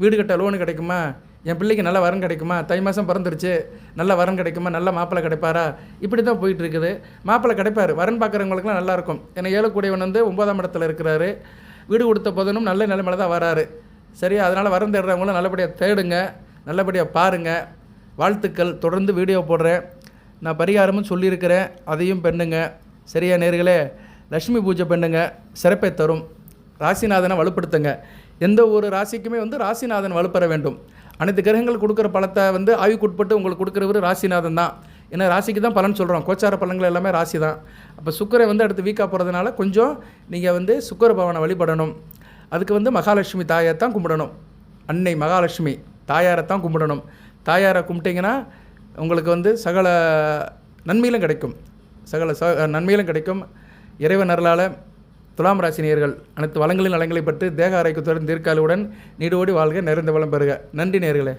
வீடு கட்ட லோனு கிடைக்குமா? என் பிள்ளைக்கு நல்ல வரன் கிடைக்குமா? தை மாதம் பிறந்துருச்சு, நல்ல வரன் கிடைக்குமா? நல்ல மாப்பிள்ளை கிடைப்பாரா? இப்படி தான் போயிட்டு இருக்குது. மாப்பிள்ளை கிடைப்பார். வரன் பார்க்குறவங்களுக்குலாம் நல்லாயிருக்கும். ஏன்னா 7 கூடியவன் வந்து 9ஆம் இடத்துல இருக்கிறாரு. வீடு கொடுத்த போதனும் நல்ல நிலைமையில தான் வராரு. சரியா? அதனால் வரன் தேடுறவங்களும் நல்லபடியாக தேடுங்க, நல்லபடியாக பாருங்கள். வாழ்த்துக்கள். தொடர்ந்து வீடியோ போடுறேன். நான் பரிகாரமும் சொல்லியிருக்கிறேன், அதையும் பண்ணுங்க. சரியா நேர்களே? லக்ஷ்மி பூஜை பண்ணுங்க, சிறப்பை தரும். ராசிநாதனை வலுப்படுத்துங்க. எந்த ஒரு ராசிக்குமே வந்து ராசிநாதன் வலுப்பெற வேண்டும். அனைத்து கிரகங்கள் கொடுக்குற பலத்தை வந்து ஆய்வுக்குட்பட்டு உங்களுக்கு கொடுக்குறவர் ராசிநாதன் தான். ஏன்னா ராசிக்கு தான் பலன் சொல்கிறோம். கோச்சார பலன்கள் எல்லாமே ராசி தான். அப்போ சுக்கிரை வந்து அடுத்து வீக்காக போகிறதுனால கொஞ்சம் நீங்கள் வந்து சுக்கிர பவனை வழிபடணும். அதுக்கு வந்து மகாலட்சுமி தாயை தான் கும்பிடணும். அன்னை மகாலட்சுமி தாயாரை தான் கும்பிடணும். தாயாரை கும்பிட்டிங்கன்னா உங்களுக்கு வந்து சகல நன்மையிலும் கிடைக்கும். நன்மையிலும் கிடைக்கும். இறைவன் அருளால் துலாம் ராசினியர்கள் அனைத்து வளங்களின் நலங்களை பற்றி தேக ஆரோக்கியத்துடன் தீர்க்காலுடன் நீடோடி வாழ்க, நிறைந்த வளம் பெறுக. நன்றி நேயர்களே.